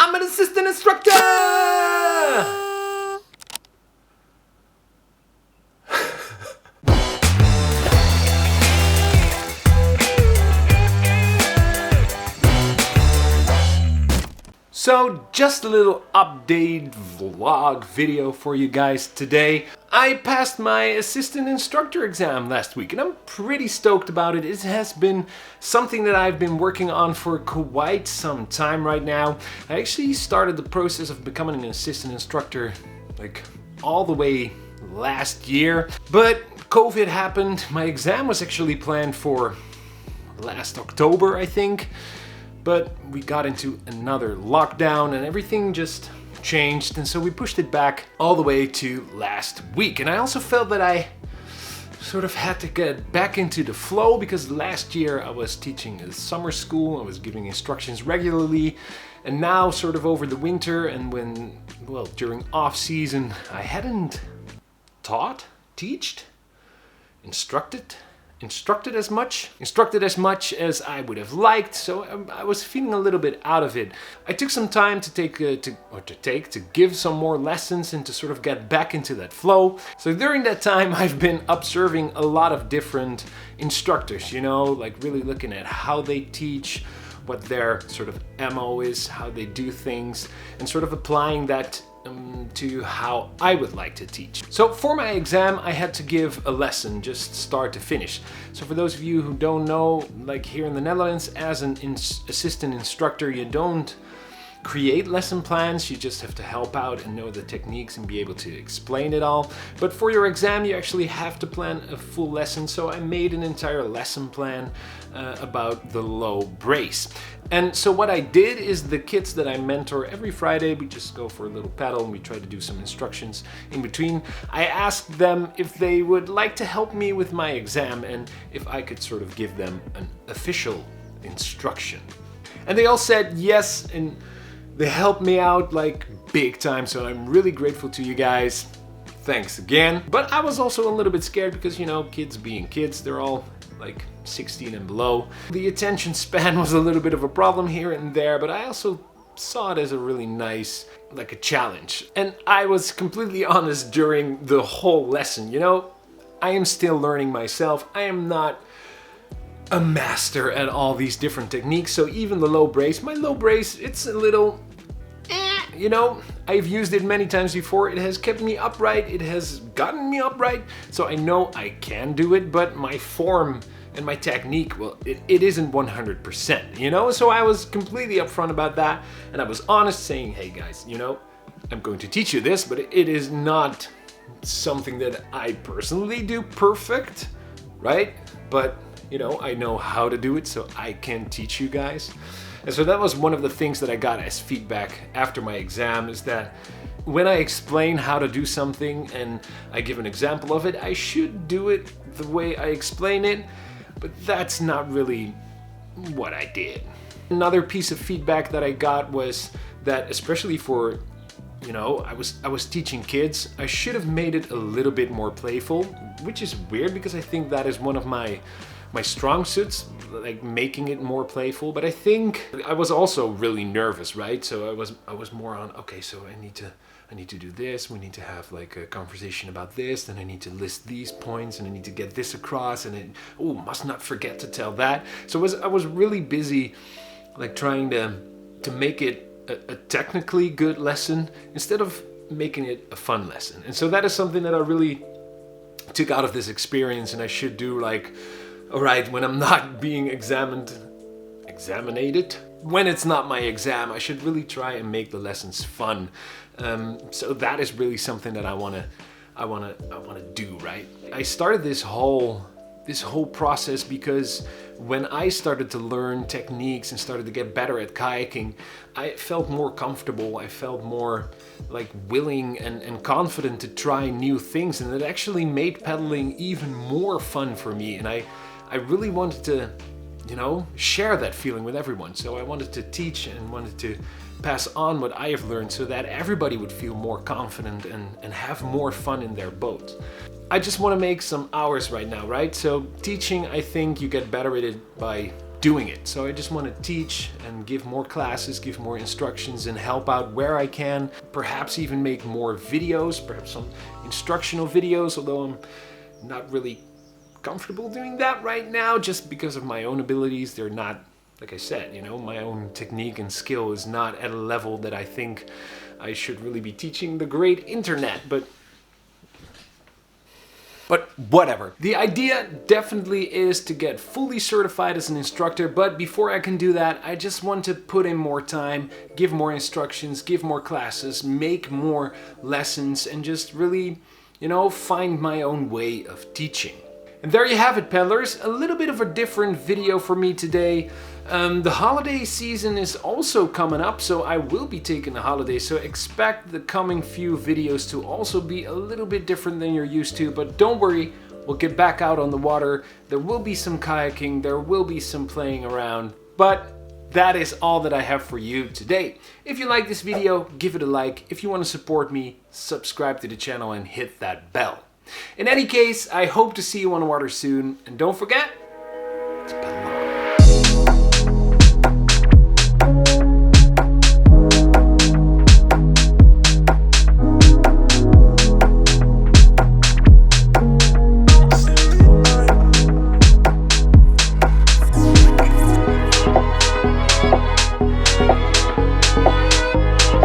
I'm an assistant instructor! So just a little update vlog video for you guys today. I passed my assistant instructor exam last week and I'm pretty stoked about it. It has been something that I've been working on for quite some time right now. I actually started the process of becoming an assistant instructor like all the way last year, but COVID happened. My exam was actually planned for last October, I think. But we got into another lockdown and everything just changed, and so we pushed it back all the way to last week. And I also felt that I sort of had to get back into the flow because last year I was teaching a summer school, I was giving instructions regularly, and now sort of over the winter and during off season I hadn't instructed as much as I would have liked, so I was feeling a little bit out of it. I took some time to give some more lessons and to sort of get back into that flow. So during that time I've been observing a lot of different instructors, like really looking at how they teach, what their sort of MO is, how they do things, and sort of applying that to how I would like to teach. So for my exam I had to give a lesson, just start to finish. So for those of you who don't know, like here in the Netherlands, as an assistant instructor, you don't create lesson plans, you just have to help out and know the techniques and be able to explain it all. But for your exam you actually have to plan a full lesson, so I made an entire lesson plan about the low brace. And so what I did is the kids that I mentor every Friday, we just go for a little paddle and we try to do some instructions in between. I asked them if they would like to help me with my exam and if I could sort of give them an official instruction. And they all said yes, and they helped me out like big time, so I'm really grateful to you guys. Thanks again. But I was also a little bit scared because, kids being kids, they're all like 16 and below. The attention span was a little bit of a problem here and there, but I also saw it as a really nice, like a challenge. And I was completely honest during the whole lesson, I am still learning myself. I am not a master at all these different techniques, so even the low brace, my low brace, it's a little I've used it many times before. It has kept me upright, it has gotten me upright, so I know I can do it, but my form and my technique, well, it isn't 100%, so I was completely upfront about that, and I was honest, saying, hey guys, I'm going to teach you this, but it is not something that I personally do perfect, right? But I know how to do it, so I can teach you guys. And so that was one of the things that I got as feedback after my exam, is that when I explain how to do something and I give an example of it, I should do it the way I explain it, but that's not really what I did. Another piece of feedback that I got was that, especially for I was teaching kids, I should have made it a little bit more playful, which is weird because I think that is one of my strong suits, like making it more playful. But I think I was also really nervous, right? So I was more on, okay, so I need to do this, we need to have like a conversation about this, then I need to list these points and I need to get this across, and must not forget to tell that. So I was really busy like trying to make it a technically good lesson instead of making it a fun lesson. And so that is something that I really took out of this experience, and I should do like, all right, when I'm not being examinated, when it's not my exam, I should really try and make the lessons fun. So that is really something that I wanna do, right? I started this whole process because when I started to learn techniques and started to get better at kayaking, I felt more comfortable, I felt more like willing and confident to try new things, and it actually made paddling even more fun for me. And I really wanted to, share that feeling with everyone. So I wanted to teach and wanted to pass on what I have learned so that everybody would feel more confident and have more fun in their boat. I just want to make some hours right now, right? So teaching, I think you get better at it by doing it. So I just want to teach and give more classes, give more instructions, and help out where I can. Perhaps even make more videos, perhaps some instructional videos, although I'm not really comfortable doing that right now just because of my own abilities. They're not, like I said, my own technique and skill is not at a level that I think I should really be teaching the great internet, but whatever. The idea definitely is to get fully certified as an instructor, but before I can do that, I just want to put in more time, give more instructions, give more classes, make more lessons, and just really, find my own way of teaching. And there you have it, paddlers. A little bit of a different video for me today. The holiday season is also coming up, so I will be taking a holiday, so expect the coming few videos to also be a little bit different than you're used to, but don't worry, we'll get back out on the water. There will be some kayaking, there will be some playing around, but that is all that I have for you today. If you like this video, give it a like. If you want to support me, subscribe to the channel and hit that bell. In any case, I hope to see you on the water soon, and don't forget,